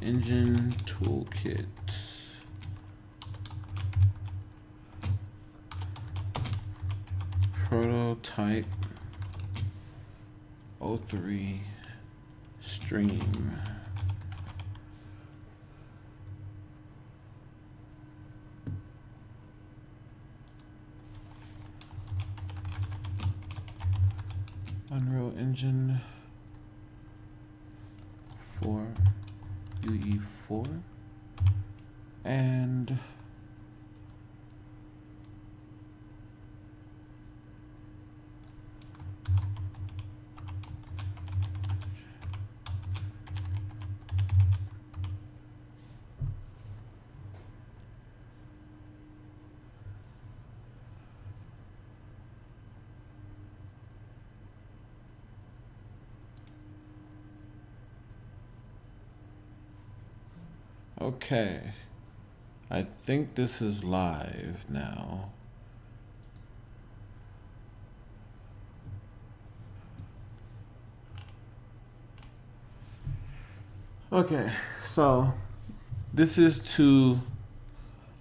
engine toolkit. Prototype 03 stream. Unreal Engine 4 UE4 and okay, I think this is live now. Okay, so this is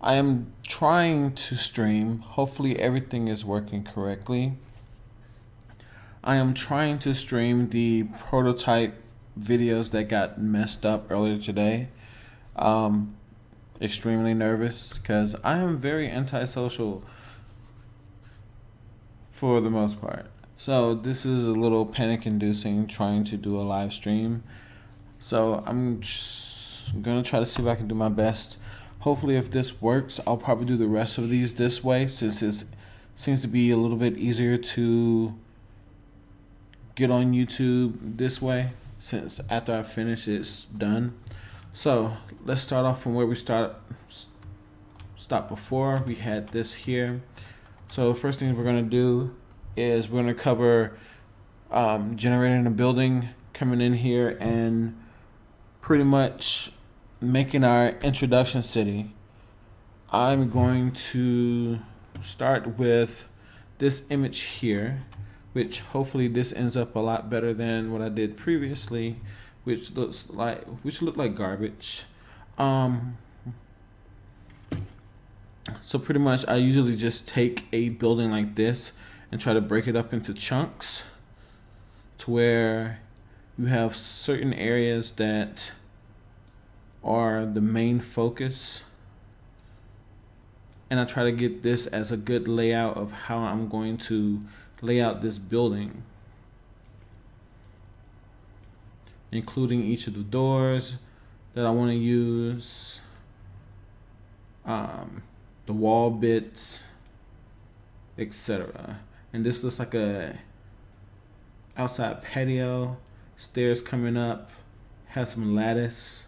I am trying to stream. Hopefully everything is working correctly. I am trying to stream the prototype videos that got messed up earlier today. Extremely nervous because I am very antisocial for the most part. So this is a little panic inducing trying to do a live stream. So I'm gonna try to see if I can do my best. Hopefully if this works, I'll probably do the rest of these this way since it seems to be a little bit easier to get on YouTube this way since after I finish it's done. So let's start off from where we stopped before. We had this here. So first thing we're gonna do is we're gonna cover generating a building, coming in here and pretty much making our introduction city. I'm going to start with this image here, which hopefully this ends up a lot better than what I did previously, which looked like garbage. So pretty much I usually just take a building like this and try to break it up into chunks to where you have certain areas that are the main focus, and I try to get this as a good layout of how I'm going to lay out this building, including each of the doors that I want to use, the wall bits, etc. And this looks like a outside patio, stairs coming up, has some lattice.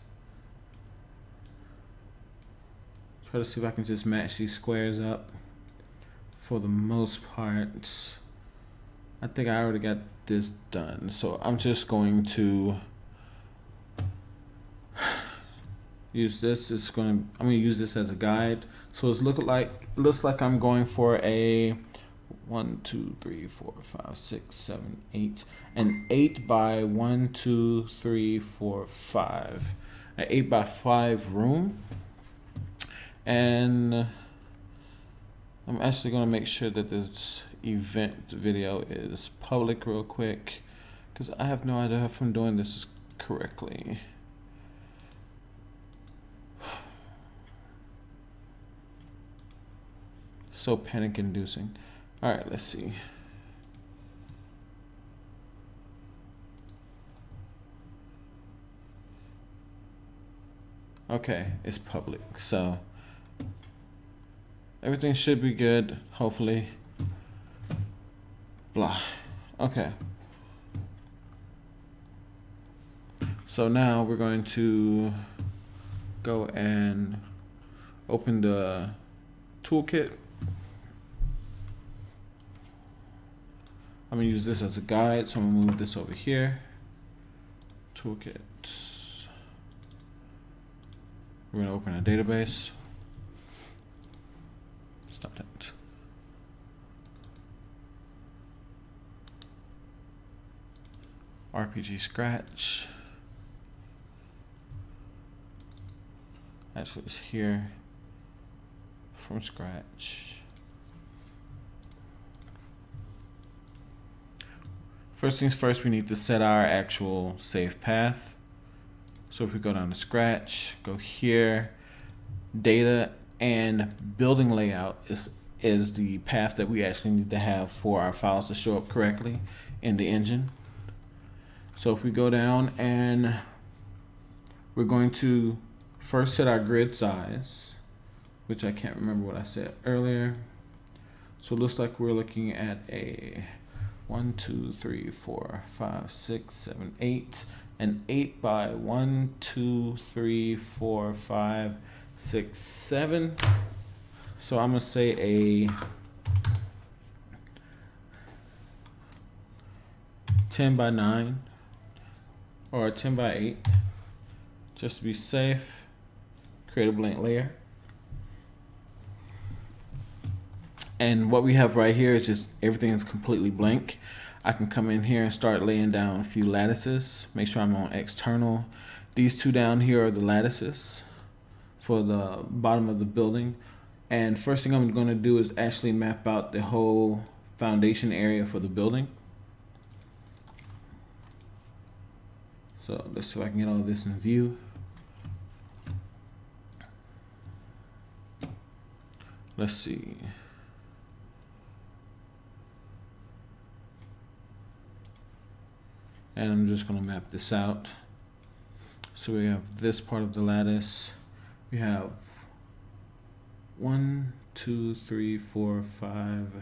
Try to see if I can just match these squares up. For the most part, I think I already got this done. So I'm just going to use this. I'm gonna use this as a guide. So it looks like I'm going for a 1, 2, 3, 4, 5, 6, 7, 8, an 8 by 1, 2, 3, 4, 5, an 8 by 5 room. And I'm actually gonna make sure that this event video is public real quick because I have no idea if I'm doing this correctly. So panic inducing. All right, let's see. Okay, it's public, so everything should be good, hopefully. Blah. Okay. So now we're going to go and open the toolkit. I'm gonna use this as a guide, so I'm gonna move this over here. Toolkit. We're gonna open a database. Stop that. RPG Scratch. Actually, it's here from scratch. First things first, we need to set our actual save path. So if we go down to scratch, go here, data and building layout is the path that we actually need to have for our files to show up correctly in the engine. So if we go down and we're going to first set our grid size, which I can't remember what I said earlier. So it looks like we're looking at a 1, 2, 3, 4, 5, 6, 7, 8, an 8 by 1, 2, 3, 4, 5, 6, 7. So I'm gonna say a 10 by 9 or a 10 by 8, just to be safe. Create a blank layer. And what we have right here is just everything is completely blank. I can come in here and start laying down a few lattices. Make sure I'm on external. These two down here are the lattices for the bottom of the building. And first thing I'm going to do is actually map out the whole foundation area for the building. So let's see if I can get all this in view. Let's see. And I'm just going to map this out. So we have this part of the lattice. We have 1, 2, 3, 4, 5,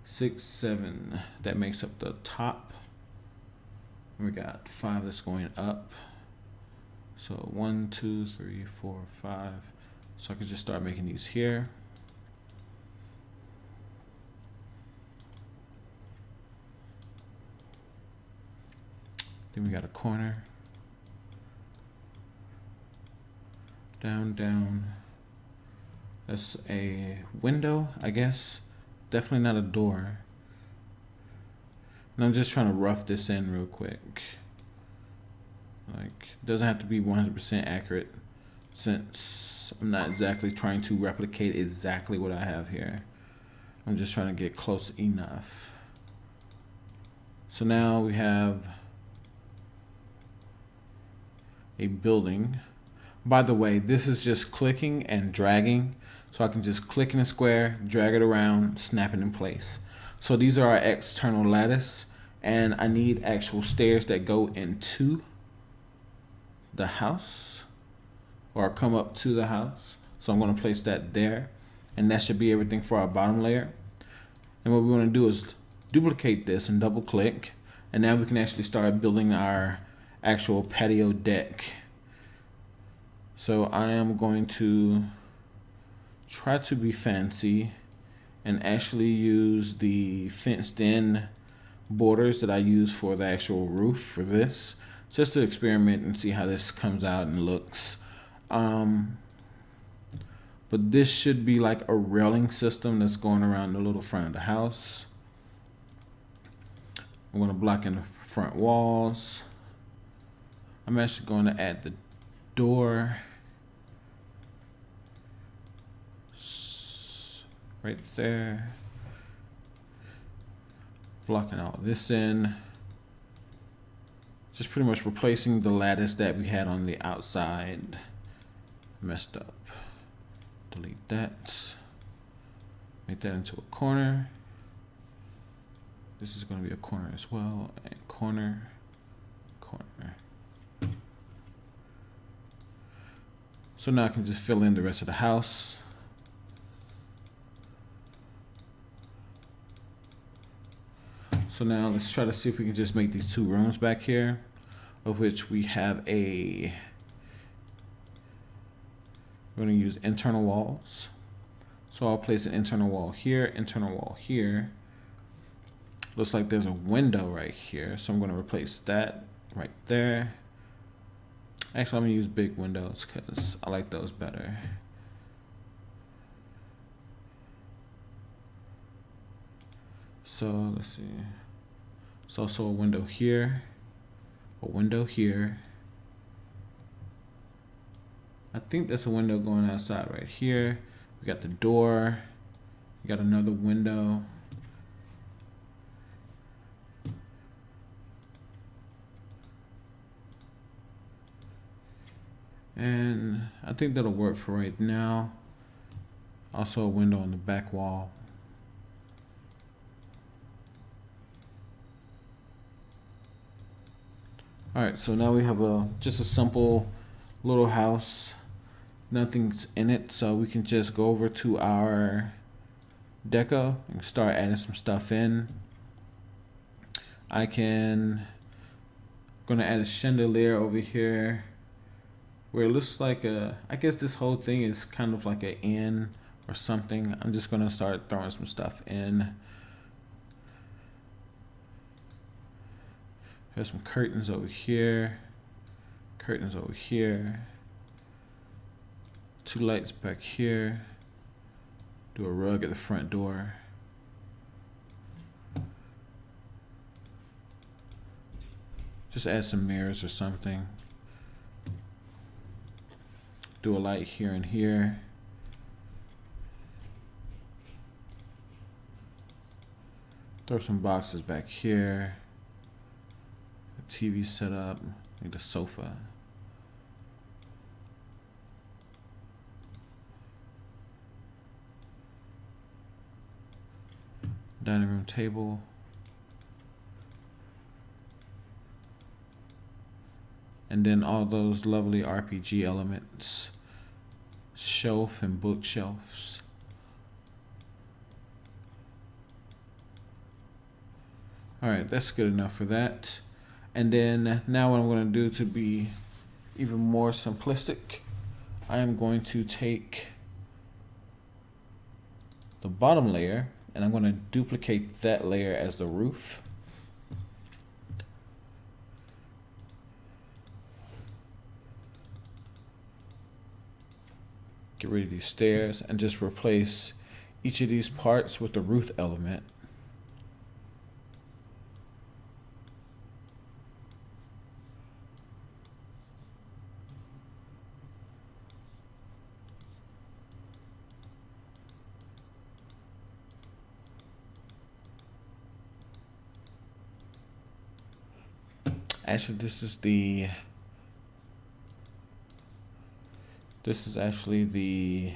6, 7. That makes up the top. We got 5 that's going up. So 1, 2, 3, 4, 5. So I can just start making these here. Then we got a corner. Down, down. That's a window, I guess. Definitely not a door. And I'm just trying to rough this in real quick. Like, it doesn't have to be 100% accurate, since I'm not exactly trying to replicate exactly what I have here. I'm just trying to get close enough. So now we have a building. By the way, this is just clicking and dragging. So I can just click in a square, drag it around, snap it in place. So these are our external lattice, and I need actual stairs that go into the house or come up to the house. So I'm going to place that there, and that should be everything for our bottom layer. And what we want to do is duplicate this and double click, and now we can actually start building our actual patio deck. So I am going to try to be fancy and actually use the fenced in borders that I use for the actual roof for this, just to experiment and see how this comes out and looks. But this should be like a railing system that's going around the little front of the house. I'm going to block in the front walls. I'm actually going to add the door right there. Blocking all this in. Just pretty much replacing the lattice that we had on the outside. Messed up. Delete that. Make that into a corner. This is going to be a corner as well. And corner, corner. So now I can just fill in the rest of the house. So now let's try to see if we can just make these two rooms back here, of which we have we're going to use internal walls. So I'll place an internal wall here, internal wall here. Looks like there's a window right here, so I'm going to replace that right there. Actually, I'm going to use big windows because I like those better. So let's see. It's also a window here, a window here, I think that's a window going outside right here. We got the door. We got another window. And I think that'll work for right now. Also a window on the back wall. All right, so now we have just a simple little house. Nothing's in it, so we can just go over to our deco and start adding some stuff in. Gonna add a chandelier over here where it looks like I guess this whole thing is kind of like an inn or something. I'm just gonna start throwing some stuff in. There's some curtains over here, curtains over here, 2 lights back here, do a rug at the front door. Just add some mirrors or something. Do a light here and here. Throw some boxes back here. TV set up, need a sofa. Dining room table. And then all those lovely RPG elements. Shelf and bookshelves. All right, that's good enough for that. And then now what I'm going to do to be even more simplistic, I am going to take the bottom layer and I'm going to duplicate that layer as the roof. Get rid of these stairs and just replace each of these parts with the roof element. Actually, this is actually the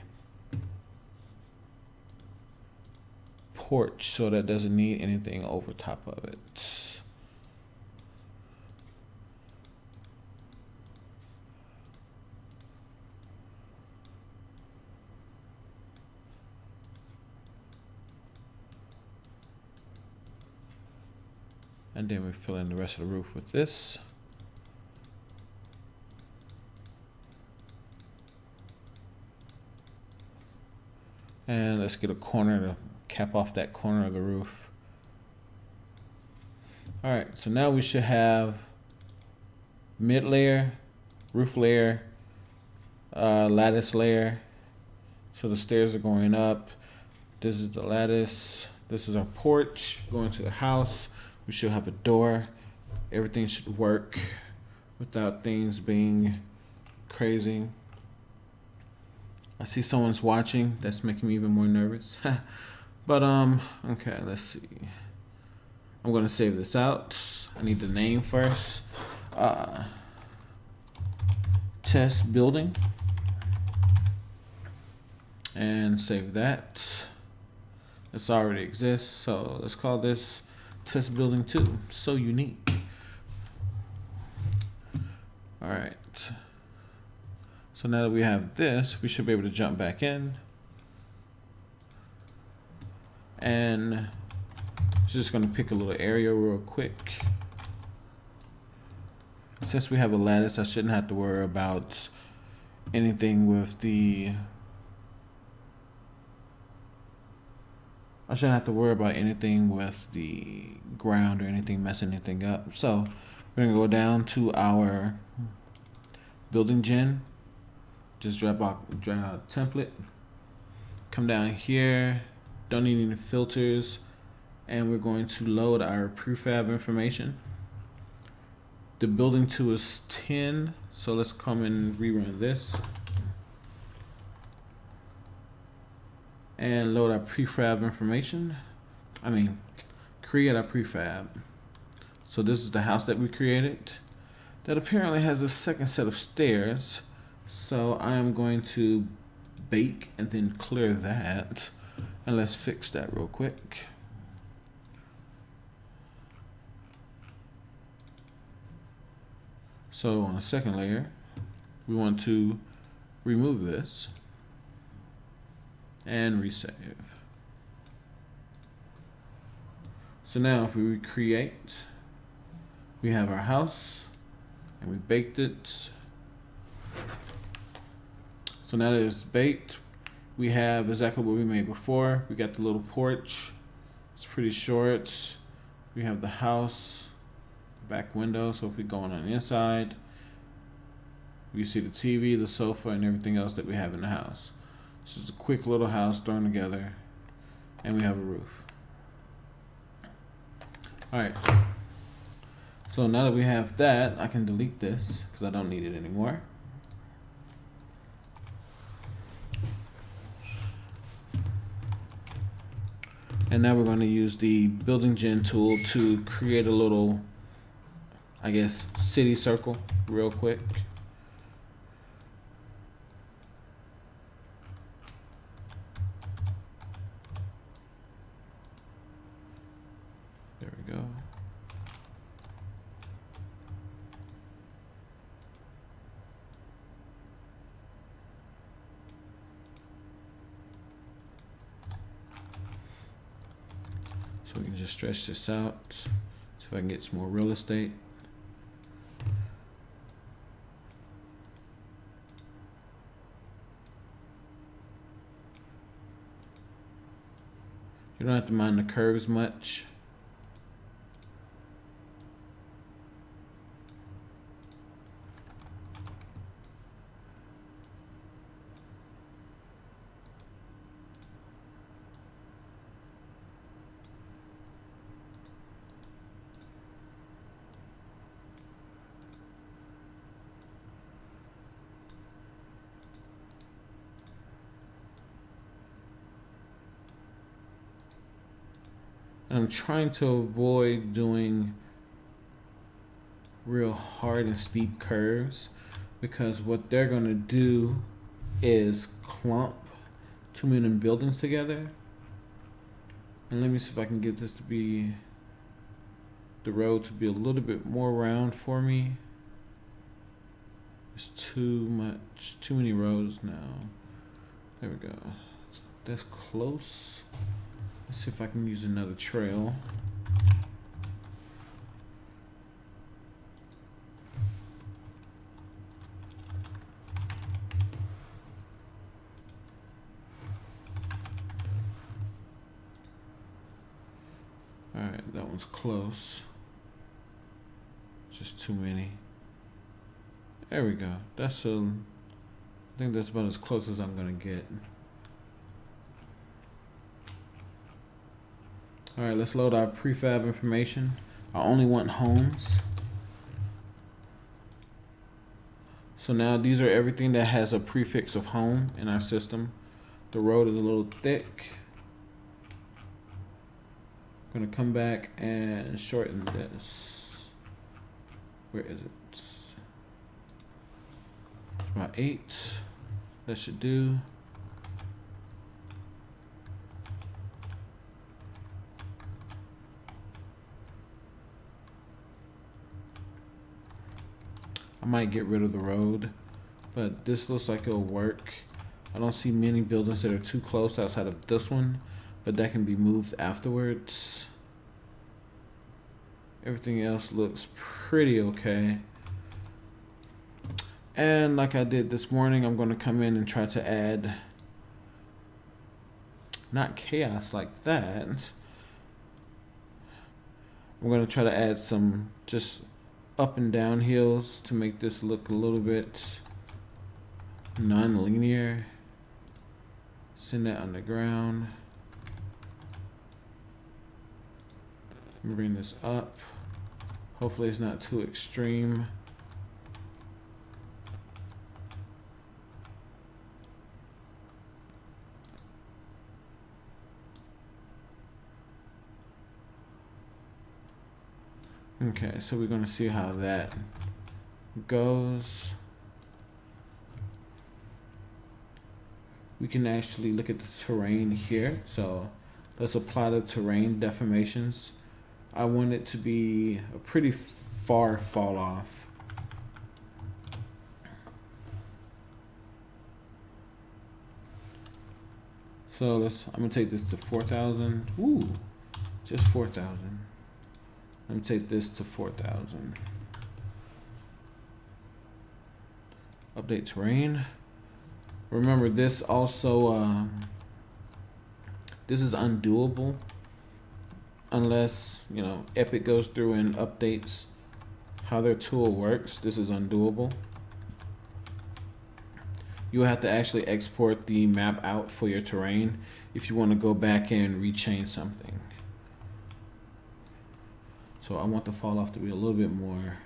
porch, so that doesn't need anything over top of it. And then we fill in the rest of the roof with this. And let's get a corner to cap off that corner of the roof. All right, so now we should have mid layer, roof layer, lattice layer. So the stairs are going up. This is the lattice. This is our porch going to the house. We should have a door. Everything should work without things being crazy. I see someone's watching. That's making me even more nervous. But okay, let's see. I'm gonna save this out. I need the name first. Test building. And save that. This already exists, so let's call this Test Building 2. So unique. All right. So now that we have this, we should be able to jump back in. And just gonna pick a little area real quick. Since we have a lattice, I shouldn't have to worry about anything with the ground or anything messing anything up. So we're gonna go down to our building gen. Just drag out template. Come down here. Don't need any filters. And we're going to load our prefab information. The building 2 is 10. So let's come and rerun this. and load our prefab information. Create our prefab. So this is the house that we created that apparently has a second set of stairs. So I am going to bake and then clear that. And let's fix that real quick. So on the second layer, we want to remove this and resave. So now if we recreate, we have our house and we baked it. So now that it's baked, we have exactly what we made before. We got the little porch. It's pretty short. We have the house, the back window. So if we go on the inside, we see the TV, the sofa, and everything else that we have in the house. This is a quick little house thrown together, and we have a roof. All right. So now that we have that, I can delete this because I don't need it anymore. And now we're going to use the building gen tool to create a little, I guess, city circle real quick. There we go. So we can just stretch this out. See if I can get some more real estate. You don't have to mind the curves much. I'm trying to avoid doing real hard and steep curves because what they're going to do is clump too many buildings together. And let me see if I can get this to be, the road to be a little bit more round for me. There's too many rows now. There we go. That's close. Let's see if I can use another trail. All right, that one's close. Just too many. There we go. I think that's about as close as I'm gonna get. All right, let's load our prefab information. I only want homes. So now these are everything that has a prefix of home in our system. The road is a little thick. I'm gonna come back and shorten this. Where is it? About 8. That should do. I might get rid of the road, but this looks like it'll work. I don't see many buildings that are too close outside of this one, but that can be moved afterwards. Everything else looks pretty okay. And like I did this morning, I'm going to come in and try to add, not chaos like that. I'm going to try to add some just up and down hills to make this look a little bit non-linear. Send that underground. Bring this up. Hopefully it's not too extreme. Okay, so we're gonna see how that goes. We can actually look at the terrain here. So let's apply the terrain deformations. I want it to be a pretty far fall off. So I'm gonna take this to 4,000. Ooh, just 4,000. Let me take this to 4,000. Update terrain. Remember, this also this is undoable unless Epic goes through and updates how their tool works. This is undoable. You will have to actually export the map out for your terrain if you want to go back and rechange something. So I want the fall off to be a little bit more.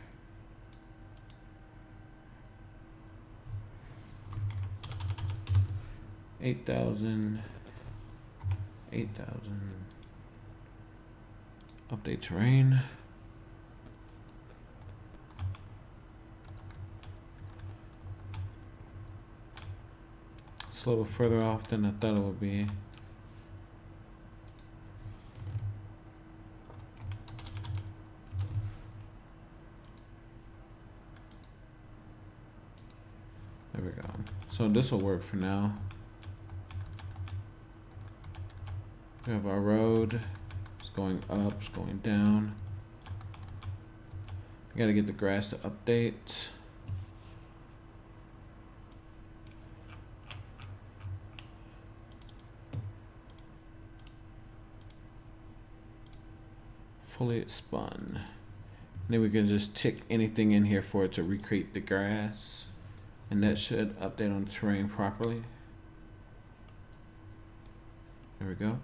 $8,000. Update terrain. It's a little further off than I thought it would be. There we go. So this will work for now. We have our road. It's going up, it's going down. I gotta get the grass to update. Foliage spun. Then we can just tick anything in here for it to recreate the grass. And that should update on the terrain properly. There we go.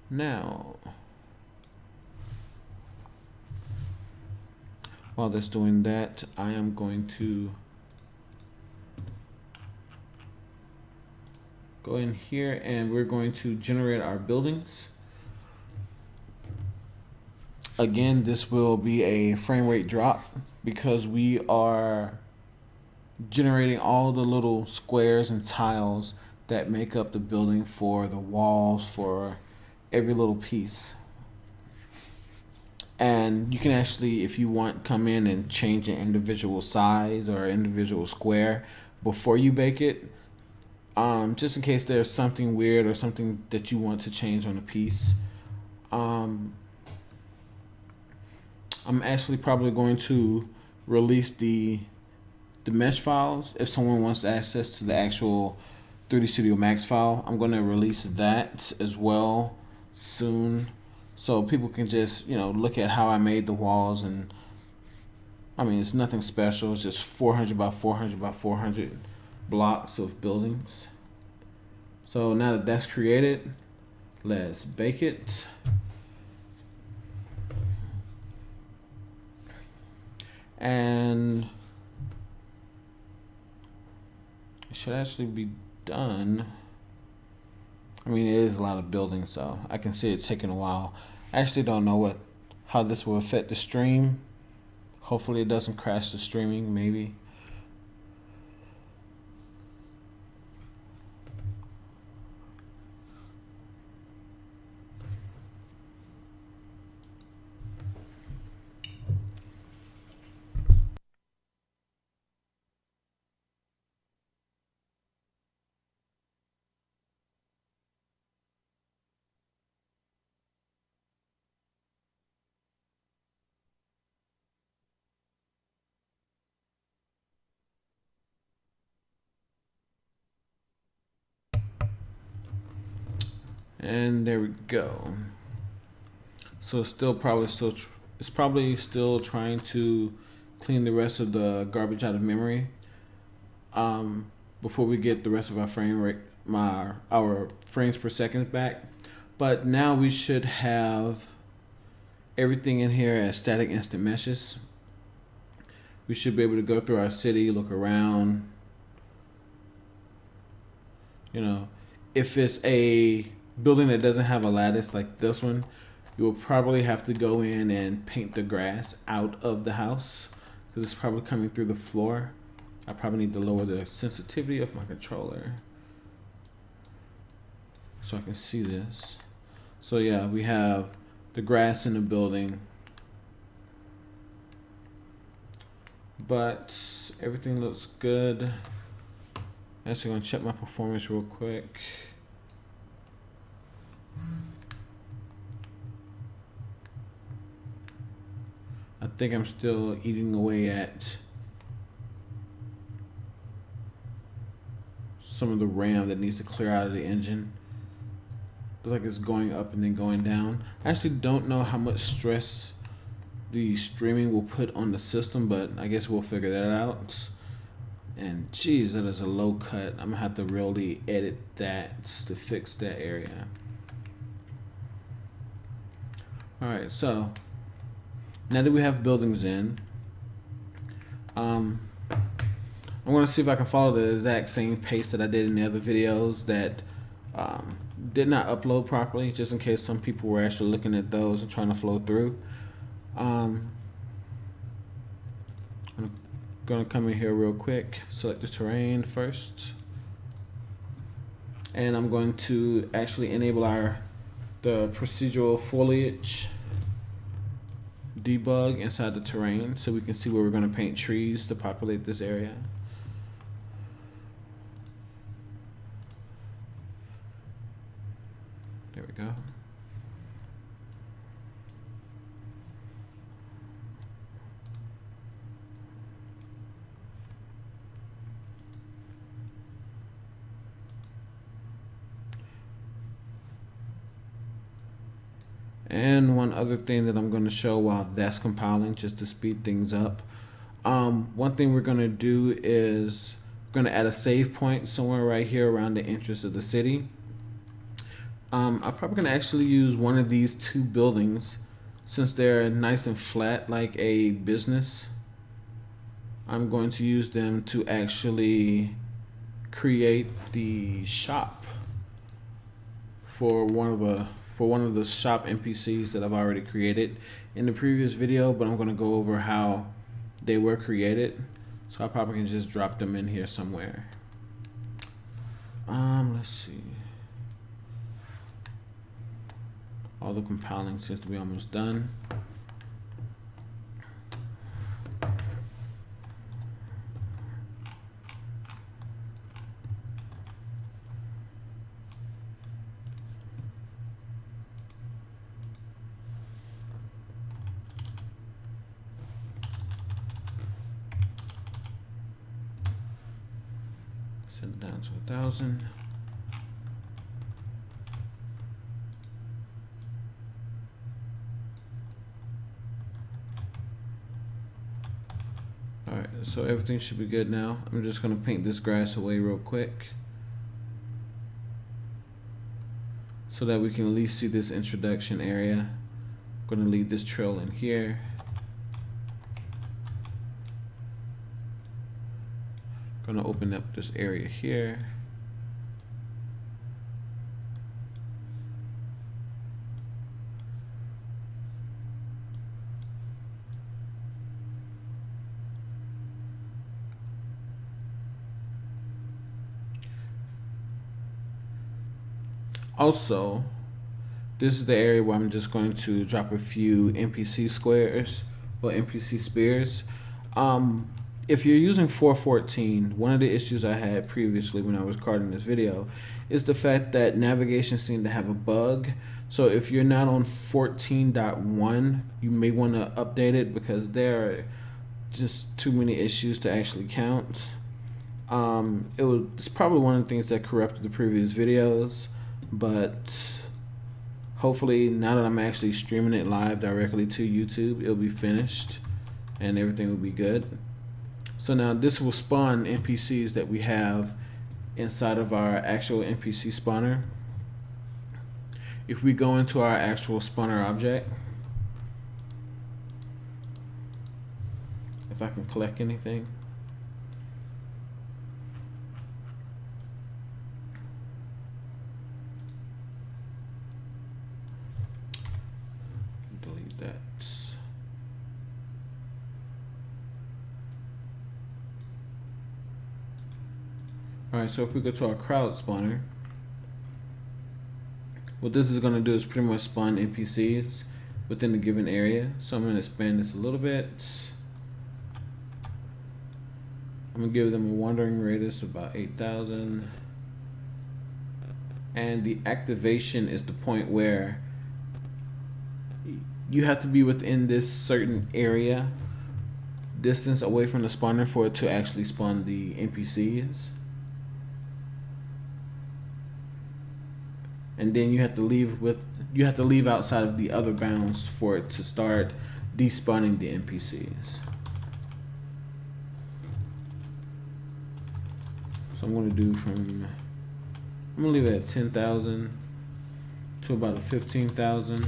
Now, while that's doing that, I am going to go in here and we're going to generate our buildings. Again, this will be a frame rate drop because we are generating all the little squares and tiles that make up the building for the walls, for every little piece. And you can actually, if you want, come in and change an individual size or individual square before you bake it, just in case there's something weird or something that you want to change on a piece. I'm actually probably going to release the mesh files. If someone wants access to the actual 3D Studio Max file, I'm going to release that as well soon, so people can just look at how I made the walls. And I mean, it's nothing special. It's just 400 by 400 by 400 blocks of buildings. So now that that's created, let's bake it. And it should actually be done. I mean, it is a lot of buildings, so I can see it's taking a while. I actually don't know how this will affect the stream. Hopefully it doesn't crash the streaming, maybe. And there we go. So it's probably still trying to clean the rest of the garbage out of memory before we get the rest of our frame rate, our frames per second back. But now we should have everything in here as static instant meshes. We should be able to go through our city, look around. If it's a building that doesn't have a lattice like this one, you will probably have to go in and paint the grass out of the house because it's probably coming through the floor. I probably need to lower the sensitivity of my controller so I can see this. So yeah, we have the grass in the building, but everything looks good. I'm actually gonna check my performance real quick. I think I'm still eating away at some of the RAM that needs to clear out of the engine. Looks like it's going up and then going down. I actually don't know how much stress the streaming will put on the system, but I guess we'll figure that out. And geez, that is a low cut. I'm gonna have to really edit that to fix that area. All right, so now that we have buildings in, I'm gonna see if I can follow the exact same pace that I did in the other videos that did not upload properly, just in case some people were actually looking at those and trying to flow through. I'm gonna come in here real quick, select the terrain first, and I'm going to actually enable the procedural foliage debug inside the terrain so we can see where we're going to paint trees to populate this area. There we go. And one other thing that I'm going to show while that's compiling, just to speed things up. One thing we're going to do is we're going to add a save point somewhere right here around the entrance of the city. I'm probably going to actually use one of these two buildings since they're nice and flat like a business. I'm going to use them to actually create the shop for one of the shop NPCs that I've already created in the previous video, but I'm going to go over how they were created. So I probably can just drop them in here somewhere. Let's see. All the compiling seems to be almost done. Set it down to 1,000. Alright, so everything should be good now. I'm just going to paint this grass away real quick so that we can at least see this introduction area. I'm going to leave this trail in here. Going to open up this area here. Also, this is the area where I'm just going to drop a few NPC squares or NPC spears. If you're using 4.14, one of the issues I had previously when I was recording this video is the fact that navigation seemed to have a bug. So if you're not on 14.1, you may want to update it because there are just too many issues to actually count. It's probably one of the things that corrupted the previous videos, but hopefully now that I'm actually streaming it live directly to YouTube, it'll be finished and everything will be good. So now this will spawn NPCs that we have inside of our actual NPC spawner. If we go into our actual spawner object, if I can collect anything. Alright, so if we go to our crowd spawner, what this is going to do is pretty much spawn NPCs within a given area. So I'm going to expand this a little bit. I'm going to give them a wandering radius of about 8,000. And the activation is the point where you have to be within this certain area distance away from the spawner for it to actually spawn the NPCs. And then you have to leave outside of the other bounds for it to start despawning the NPCs. So I'm going to do I'm going to leave it at 10,000 to about a 15,000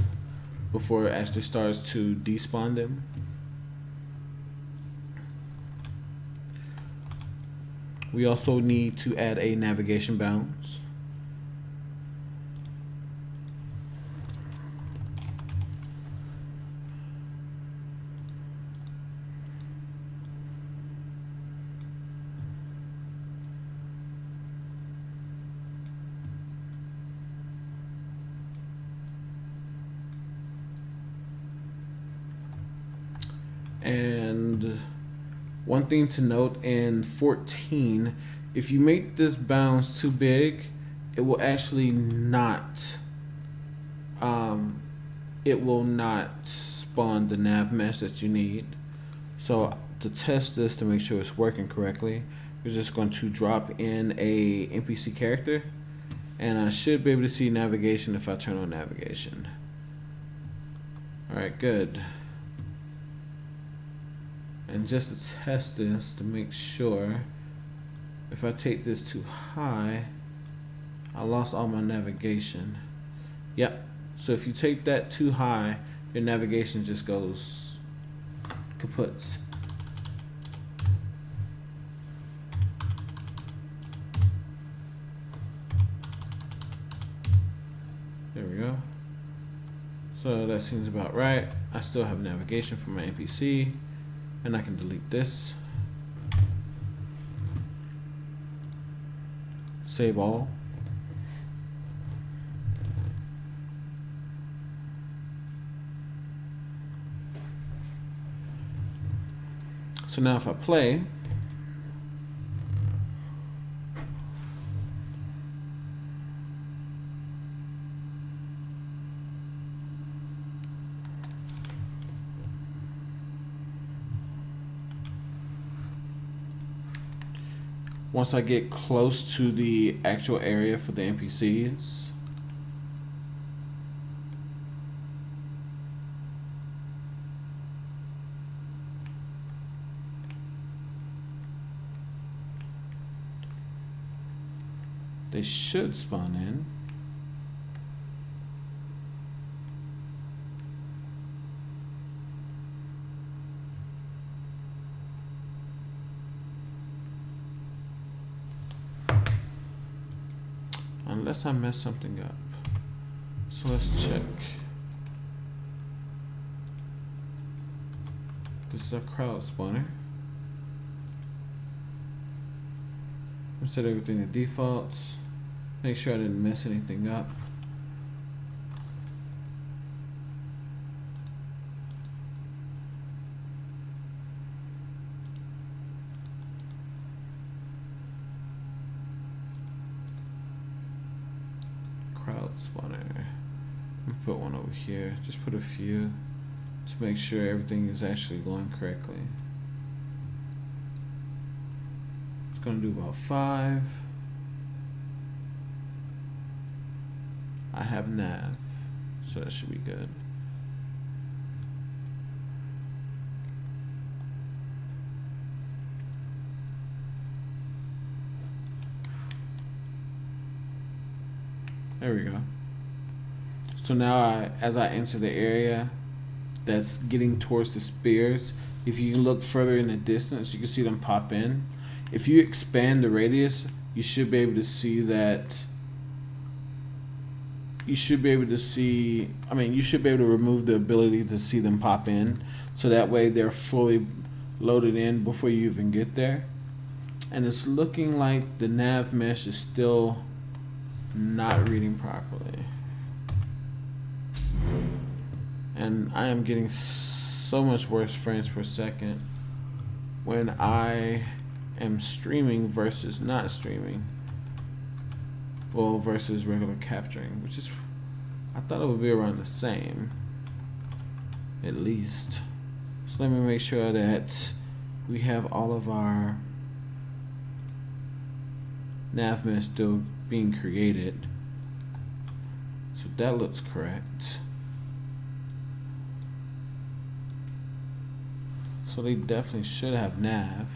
before it actually starts to despawn them. We also need to add a navigation bounds. And one thing to note in 14, if you make this bounds too big, it will actually not spawn the nav mesh that you need. So to test this to make sure it's working correctly, we're just going to drop in a NPC character, and I should be able to see navigation if I turn on navigation. Alright, good. And just to test this to make sure, if I take this too high, I lost all my navigation. Yep. So if you take that too high, your navigation just goes kaputs. There we go. So that seems about right. I still have navigation for my NPC. And I can delete this. Save all. So now if I play, once I get close to the actual area for the NPCs, they should spawn in. Unless I mess something up. So let's check. This is our crowd spawner. I'll set everything to defaults. Make sure I didn't mess anything up. Crowd spawner. I'll put one over here. Just put a few to make sure everything is actually going correctly. It's gonna do about 5. I have nav, so that should be good. There we go. So now as I enter the area that's getting towards the spears, if you look further in the distance, you can see them pop in. If you expand the radius, you should be able to see that. You should be able to see, you should be able to remove the ability to see them pop in. So that way they're fully loaded in before you even get there. And it's looking like the nav mesh is still not reading properly. And I am getting so much worse frames per second when I am streaming versus not streaming. Well, versus regular capturing, which is, I thought it would be around the same, at least. So let me make sure that we have all of our nav mesh still being created. So that looks correct. So they definitely should have nav.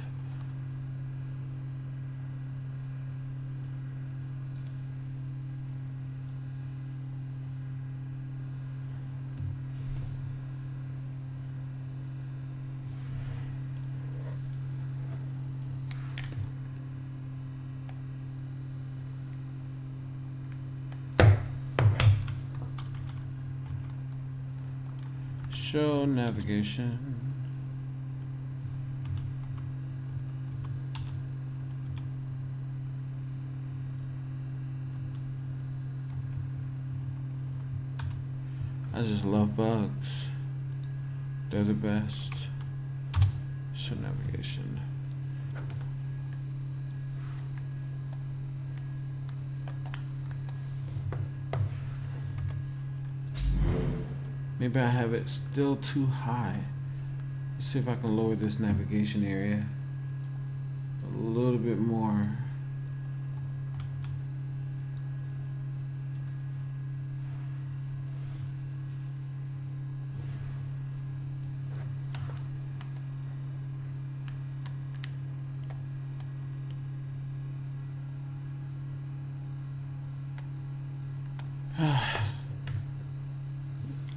Show navigation. I just love bugs. They're the best. Show navigation. Maybe I have it still too high. Let's see if I can lower this navigation area a little bit more.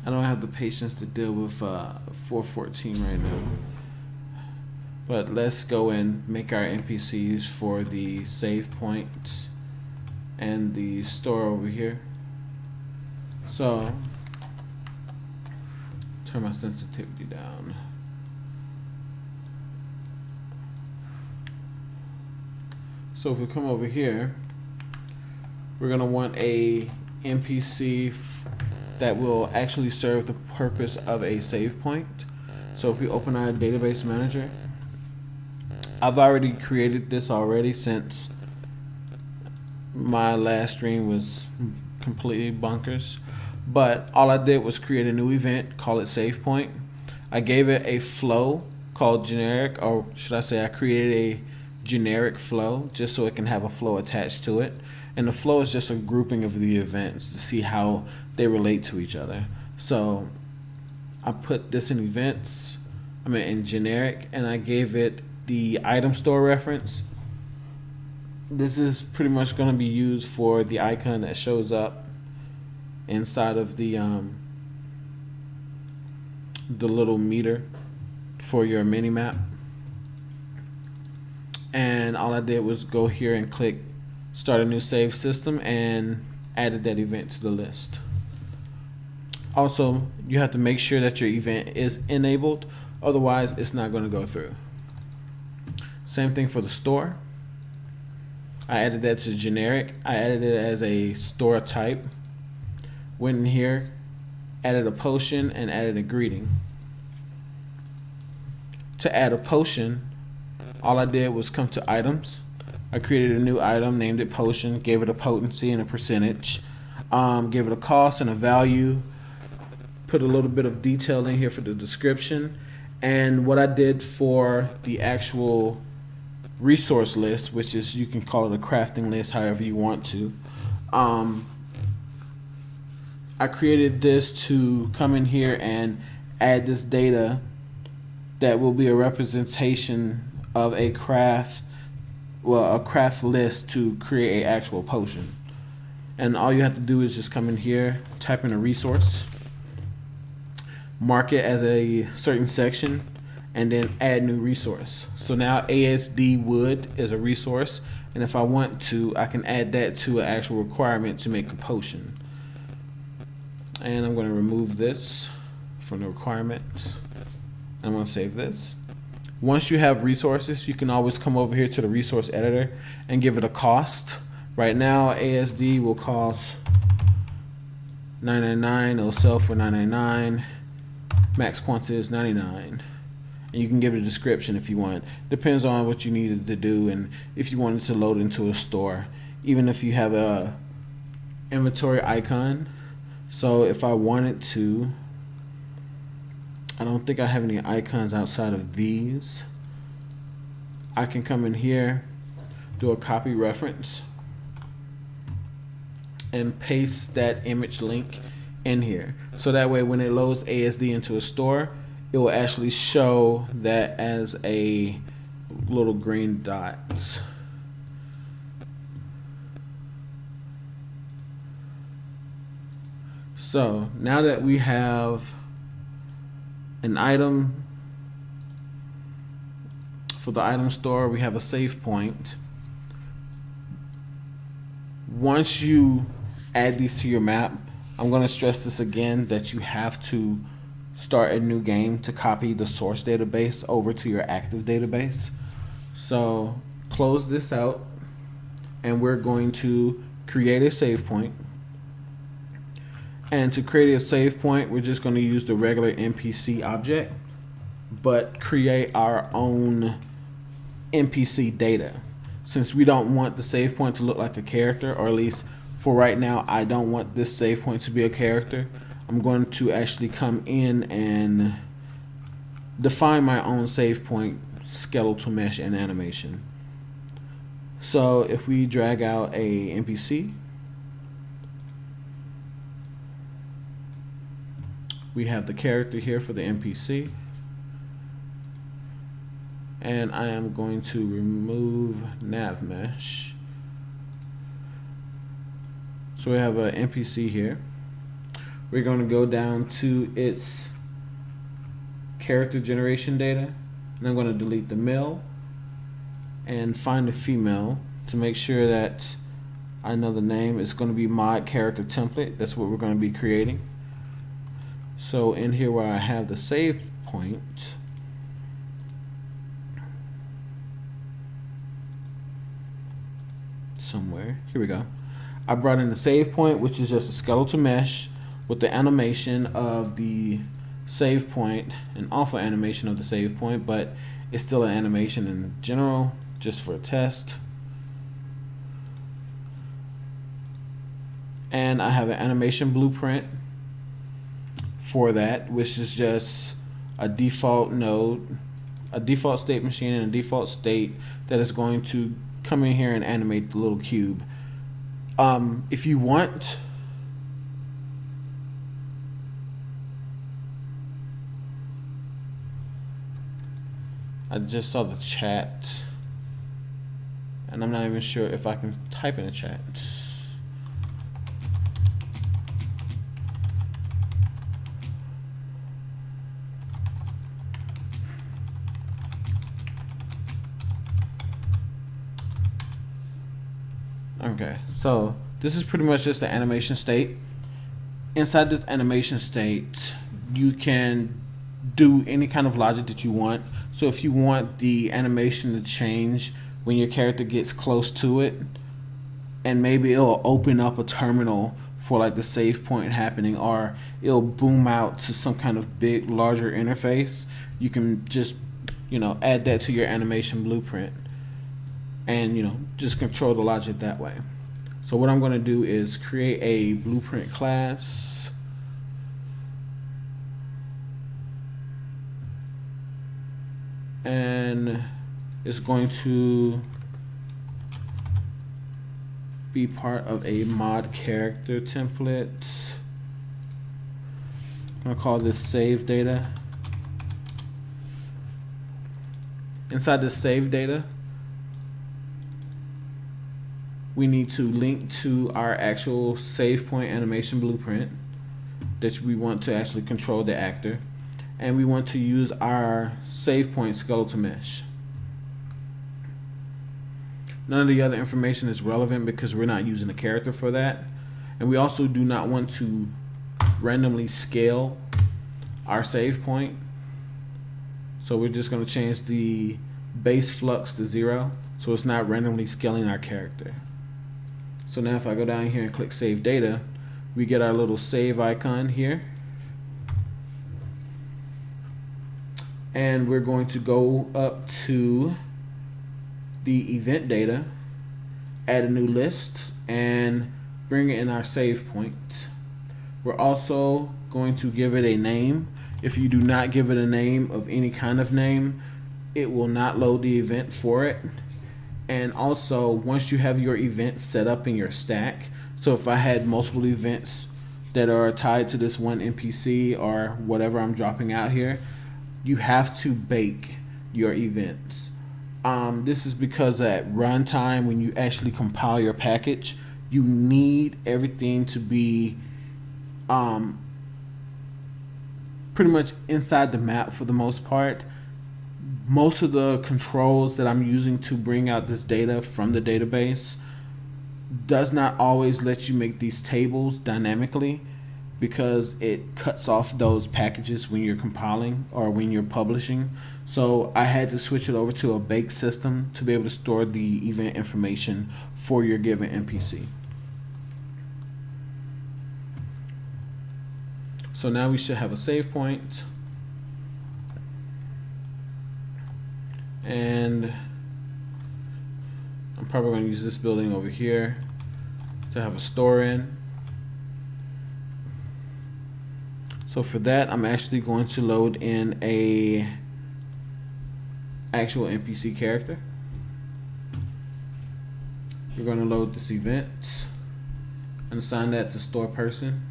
I don't have the patience to deal with 414 right now. But let's go and make our NPCs for the save points and the store over here. So, turn my sensitivity down. So if we come over here, we're gonna want a NPC that will actually serve the purpose of a save point. So if we open our database manager, I've already created this already since my last stream was completely bonkers. But all I did was create a new event, call it save point. I gave it a flow called generic, or should I say I created a generic flow just so it can have a flow attached to it. And the flow is just a grouping of the events to see how they relate to each other. So I put this in events, in generic, and I gave it the item store reference. This is pretty much going to be used for the icon that shows up inside of the little meter for your mini map. And all I did was go here and click start a new save system and added that event to the list. Also, you have to make sure that your event is enabled, otherwise it's not going to go through. Same thing for the store. I added that to generic. I added it as a store type. Went in here, added a potion and added a greeting. To add a potion, all I did was come to items. I created a new item, named it potion, gave it a potency and a percentage, gave it a cost and a value, put a little bit of detail in here for the description. And what I did for the actual resource list, which is, you can call it a crafting list however you want to, I created this to come in here and add this data that will be a representation of a craft list to create an actual potion. And all you have to do is just come in here, type in a resource, mark it as a certain section, and then add new resource. So now ASD wood is a resource, and if I want to, I can add that to an actual requirement to make a potion. And I'm going to remove this from the requirements. I'm going to save this. Once you have resources, you can always come over here to the resource editor and give it a cost. Right now, ASD will cost $9.99. It'll sell for $9.99. Max quantity is 99. And you can give it a description if you want. Depends on what you needed to do and if you wanted to load into a store. Even if you have a inventory icon. So if I wanted to, I don't think I have any icons outside of these. I can come in here, do a copy reference, and paste that image link in here. So that way when it loads ASD into a store, it will actually show that as a little green dot. So now that we have an item for the item store, we have a save point. Once you add these to your map, I'm going to stress this again, that you have to start a new game to copy the source database over to your active database. So close this out, and we're going to create a save point. And to create a save point, we're just going to use the regular NPC object, but create our own NPC data. Since we don't want the save point to look like a character, or at least for right now, I don't want this save point to be a character, I'm going to actually come in and define my own save point, skeletal mesh, and animation. So if we drag out a NPC, we have the character here for the NPC, and I am going to remove nav mesh. So we have an NPC here. We're going to go down to its character generation data, and I'm going to delete the male and find the female to make sure that I know the name. It's going to be mod character template. That's what we're going to be creating. So in here where I have the save point, somewhere, here we go. I brought in the save point, which is just a skeletal mesh with the animation of the save point and alpha animation of the save point, but it's still an animation in general, just for a test. And I have an animation blueprint for that, which is just a default node, a default state machine, and a default state that is going to come in here and animate the little cube. If you want, I just saw the chat, and I'm not even sure if I can type in a chat. Okay, so this is pretty much just the animation state. Inside this animation state, you can do any kind of logic that you want. So if you want the animation to change when your character gets close to it, and maybe it'll open up a terminal for like the save point happening, or it'll boom out to some kind of big, larger interface, you can just, add that to your animation blueprint and, just control the logic that way. So what I'm going to do is create a blueprint class. And it's going to be part of a mod character template. I'm going to call this save data. Inside this save data, we need to link to our actual save point animation blueprint that we want to actually control the actor, and we want to use our save point skeletal mesh. None of the other information is relevant because we're not using a character for that, and we also do not want to randomly scale our save point. So we're just going to change the base flux to 0, so it's not randomly scaling our character. So now if I go down here and click Save Data, we get our little save icon here. And we're going to go up to the event data, add a new list, and bring in our save point. We're also going to give it a name. If you do not give it a name of any kind of name, it will not load the event for it. And also, once you have your event set up in your stack, so if I had multiple events that are tied to this one NPC or whatever I'm dropping out here, you have to bake your events. This is because at runtime, when you actually compile your package, you need everything to be pretty much inside the map for the most part. Most of the controls that I'm using to bring out this data from the database does not always let you make these tables dynamically, because it cuts off those packages when you're compiling or when you're publishing. So I had to switch it over to a baked system to be able to store the event information for your given NPC. So now we should have a save point. And I'm probably going to use this building over here to have a store in. So for that, I'm actually going to load in a actual NPC character. We're going to load this event and assign that to store person.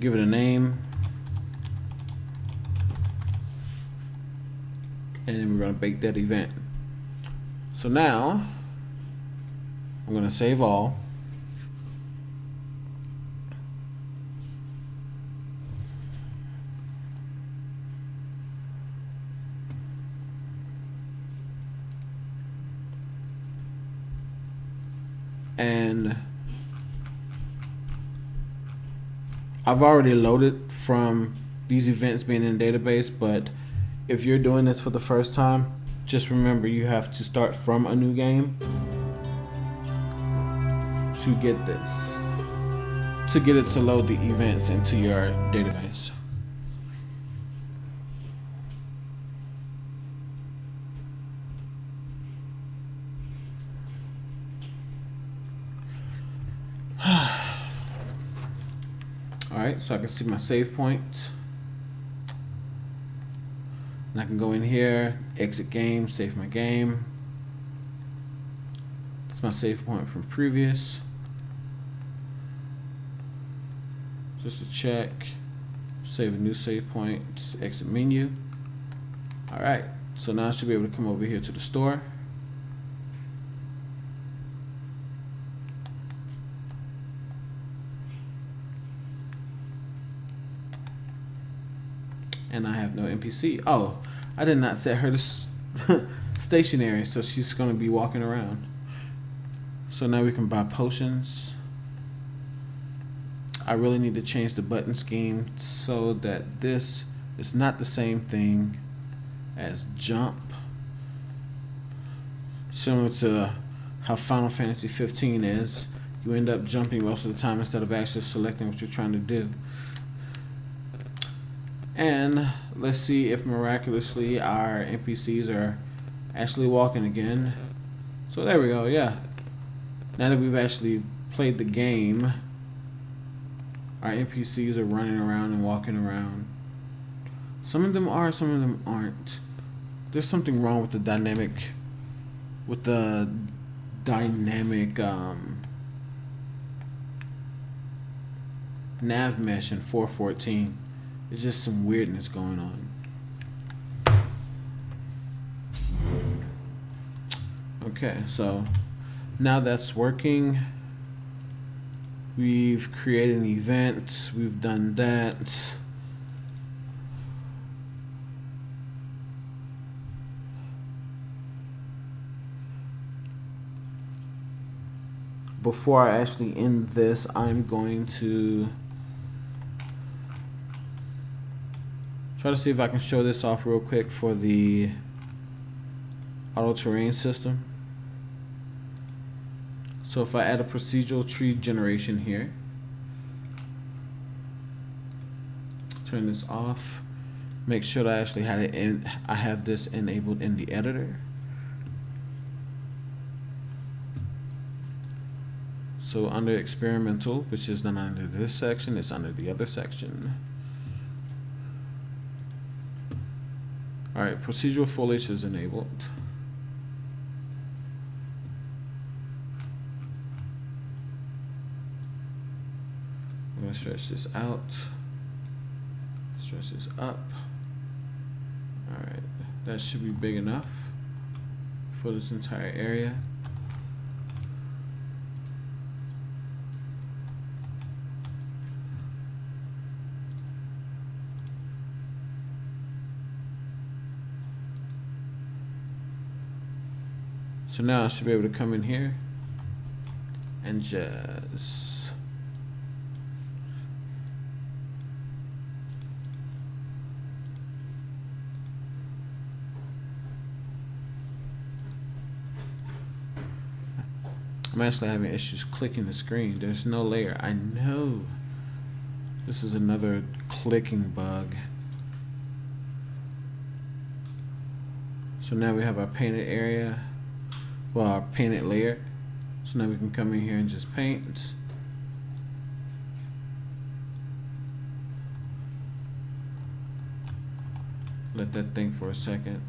Give it a name. And then we're going to bake that event. So now I'm going to save all. And I've already loaded from these events being in the database, but if you're doing this for the first time, just remember you have to start from a new game to get this, to get it to load the events into your database. Alright, so I can see my save point. And I can go in here, exit game, save my game. That's my save point from previous. Just to check, save a new save point, exit menu. Alright, so now I should be able to come over here to the store. And I have no NPC. Oh, I did not set her to stationary, so she's going to be walking around. So now we can buy potions. I really need to change the button scheme so that this is not the same thing as jump. Similar to how Final Fantasy 15 is. You end up jumping most of the time instead of actually selecting what you're trying to do. And let's see if miraculously our NPCs are actually walking again. So there we go, yeah. Now that we've actually played the game, our NPCs are running around and walking around. Some of them are, some of them aren't. There's something wrong with the dynamic nav mesh in 4.14. There's just some weirdness going on. Okay, so now that's working. We've created an event. We've done that. Before I actually end this, I'm going to Try to see if I can show this off real quick for the auto terrain system. So if I add a procedural tree generation here, turn this off, make sure that I actually had it in, I have this enabled in the editor. So under experimental, which is not under this section, it's under the other section. All right, procedural foliage is enabled. I'm gonna stretch this out, stretch this up. All right, that should be big enough for this entire area. So now I should be able to come in here and just I'm actually having issues clicking the screen. There's no layer. I know this is another clicking bug. So now we have our painted area. Well, our painted layer. So now we can come in here and just paint. Let that think for a second.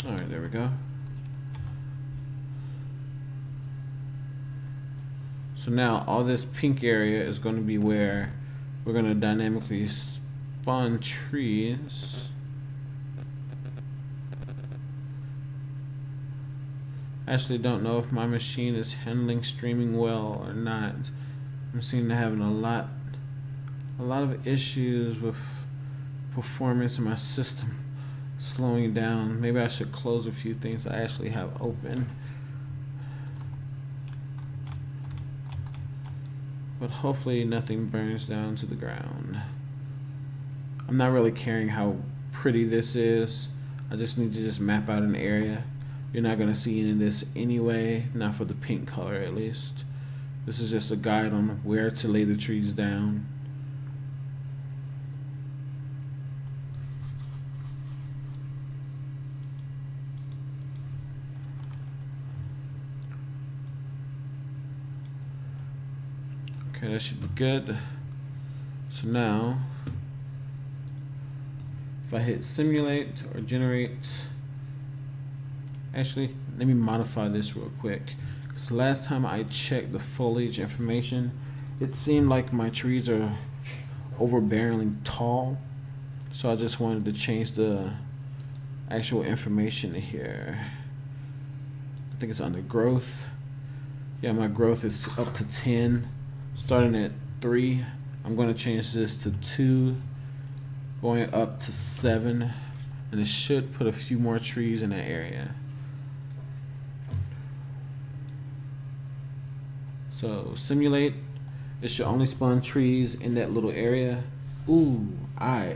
All right, there we go. So now all this pink area is going to be where we're going to dynamically spawn trees. I actually don't know if my machine is handling streaming well or not. I'm seeming to having a lot of issues with performance in my system. Slowing down. Maybe I should close a few things I actually have open. But hopefully nothing burns down to the ground. I'm not really caring how pretty this is. I just need to just map out an area. You're not going to see any of this anyway, not for the pink color at least. This is just a guide on where to lay the trees down. Okay, that should be good. So now, if I hit simulate or generate, actually, let me modify this real quick. Because last time I checked the foliage information, it seemed like my trees are overbearingly tall. So I just wanted to change the actual information here. I think it's under growth. Yeah, my growth is up to 10. Starting at 3, I'm going to change this to 2, going up to 7, and it should put a few more trees in that area. So simulate, it should only spawn trees in that little area. Ooh, I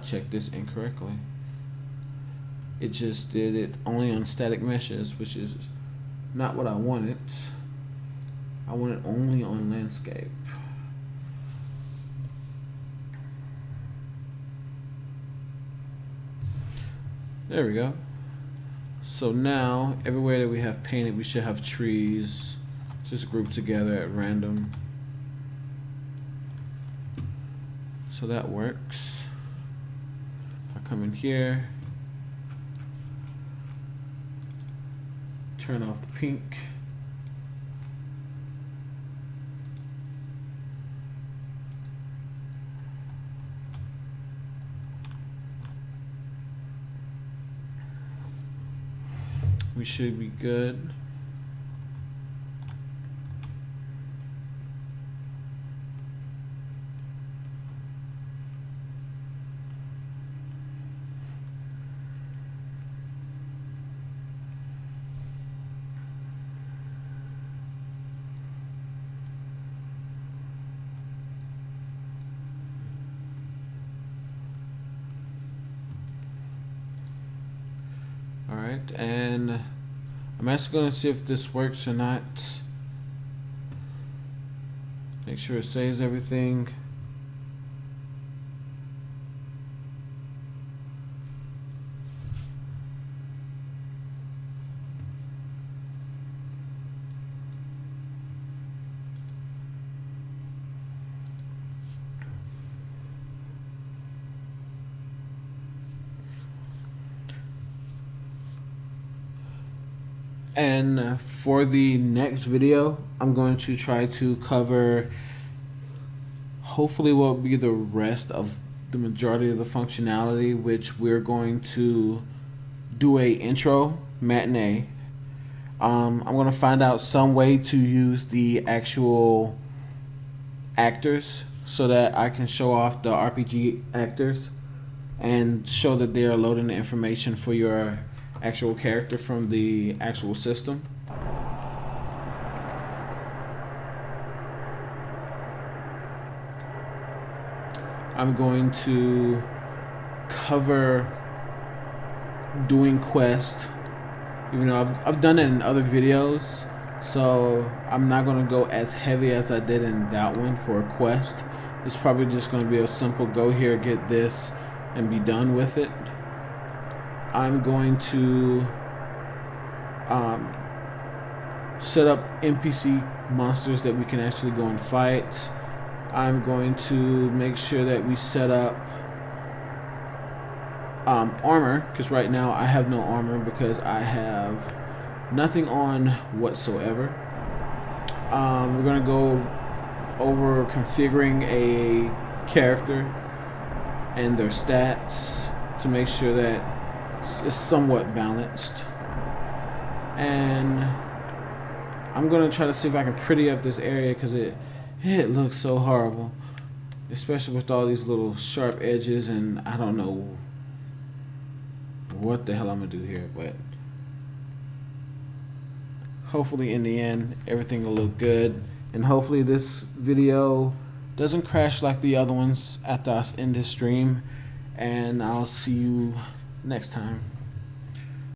checked this incorrectly. It just did it only on static meshes, which is not what I wanted. I want it only on landscape. There we go. So now, everywhere that we have painted, we should have trees just grouped together at random. So that works. If I come in here, turn off the pink. We should be good. Alright, and I'm actually going to see if this works or not. Make sure it saves everything. And for the next video, I'm going to try to cover hopefully what will be the rest of the majority of the functionality, which we're going to do a intro matinee. I'm going to find out some way to use the actual actors so that I can show off the RPG actors and show that they are loading the information for your actual character from the actual system. I'm going to cover doing quest, even though I've done it in other videos, so I'm not going to go as heavy as I did in that one for a quest. It's probably just going to be a simple go here, get this, and be done with it. I'm going to set up NPC monsters that we can actually go and fight. I'm going to make sure that we set up armor, because right now I have no armor because I have nothing on whatsoever. We're going to go over configuring a character and their stats to make sure that it's somewhat balanced. And I'm going to try to see if I can pretty up this area because it looks so horrible, especially with all these little sharp edges, and I don't know what the hell I'm going to do here, but hopefully in the end everything will look good, and hopefully this video doesn't crash like the other ones after I end this stream, and I'll see you next time.